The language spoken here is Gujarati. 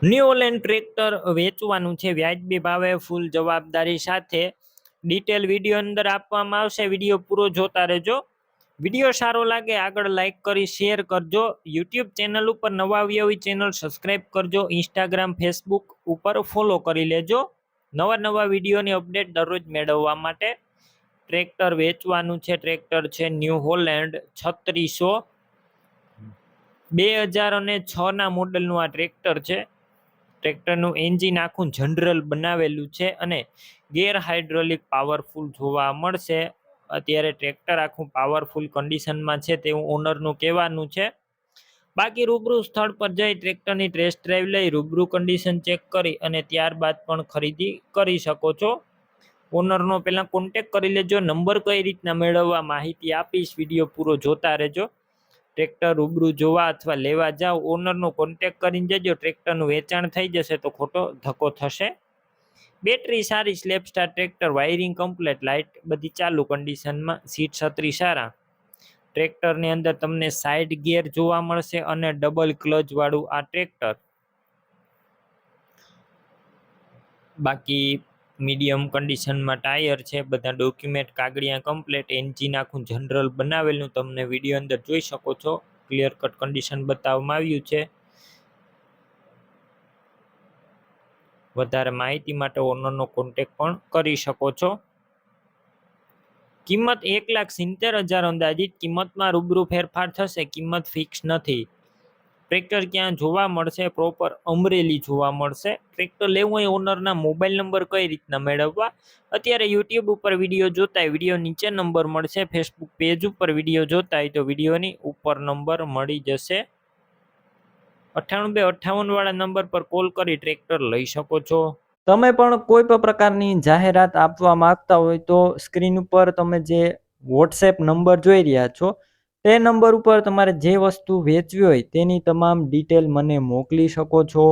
ન્યૂ હોલેન્ડ ટ્રેક્ટર વેચવાનું છે વ્યાજબી ભાવે ફૂલ જવાબદારી સાથે. ડિટેલ વિડીયો અંદર આપવામાં આવશે, વિડીયો પૂરો જોતા રહેજો. વિડીયો સારો લાગે આગળ લાઈક કરી શેર કરજો. યુટ્યુબ ચેનલ ઉપર નવા આવ્યા હોય ચેનલ સબસ્ક્રાઈબ કરજો. ઇન્સ્ટાગ્રામ ફેસબુક ઉપર ફોલો કરી લેજો નવા વિડીયોની અપડેટ દરરોજ મેળવવા માટે. ટ્રેક્ટર વેચવાનું છે. ટ્રેક્ટર છે ન્યૂ હોલેન્ડ 3600, 2006ના મોડલનું આ ટ્રેક્ટર છે. ટ્રેક્ટરનું એન્જિન આખું જનરલ બનાવેલું છે અને ગેર હાઇડ્રોલિક પાવરફુલ જોવા મળશે. અત્યારે ટ્રેક્ટર આખું પાવરફુલ કન્ડિશનમાં છે તેવું ઓનરનું કહેવાનું છે. બાકી રૂબરૂ સ્થળ પર જઈ ટ્રેક્ટરની ટેસ્ટ ડ્રાઈવ લઈ રૂબરૂ કન્ડિશન ચેક કરી અને ત્યારબાદ પણ ખરીદી કરી શકો છો. ઓનરનો પહેલાં કોન્ટેક કરી લેજો. નંબર કઈ રીતના મેળવવા માહિતી આપીશ, વિડીયો પૂરો જોતા રહેજો. ટ્રેક્ટર રૂબરૂ જોવા અથવા લેવા જાઓ ઓનરનો કોન્ટેક કરીને જજો. ટ્રેક્ટરનું વેચાણ થઈ જશે તો ખોટો ધક્કો થશે. બેટરી સારી, slap star tractor, wiring complete, light બધી ચાલુ કન્ડિશનમાં, સીટ છત્રી સારા. ટ્રેક્ટરની અંદર તમને સાઇડ ગિયર જોવા મળશે અને ડબલ ક્લચ વાળું આ ટ્રેક્ટર. બાકી મીડિયમ કન્ડિશનમાં ટાયર છે, બધા ડોક્યુમેન્ટ કાગળિયા કમ્પ્લેટ, એન્જિન આખું જનરલ બનાવેલું તમને વિડીયો અંદર જોઈ શકો છો. ક્લિયર કટ કન્ડિશન બતાવવામાં આવ્યું છે. વધારે માહિતી માટે ઓનરનો કોન્ટેક પણ કરી શકો છો. કિંમત 1,70,000 અંદાજિત. કિંમતમાં રૂબરૂ ફેરફાર થશે, કિંમત ફિક્સ નથી. ટ્રેક્ટર ક્યાં જોવા મળશે? પ્રોપર અમરેલી જોવા મળશે. ટ્રેક્ટર લેવું હોય ઓનરના મોબાઈલ નંબર કઈ રીતના મેળવવા? અત્યારે યુટ્યુબ ઉપર વિડીયો જોતા હોય વિડીયો નીચે નંબર મળશે. ફેસબુક પેજ ઉપર વિડીયો જોતા હોય તો વિડીયોની ઉપર નંબર મળી જશે. 98 વાળા નંબર પર કોલ કરી ટ્રેક્ટર લઈ શકો છો. તમે પણ કોઈ પણ પ્રકારની જાહેરાત આપવા માંગતા હોય તો સ્ક્રીન ઉપર તમે જે વોટ્સએપ નંબર જોઈ રહ્યા છો તે નંબર ઉપર તમારે જે વસ્તુ વેચવી હોય તેની તમામ ડિટેલ મને મોકલી શકો છો.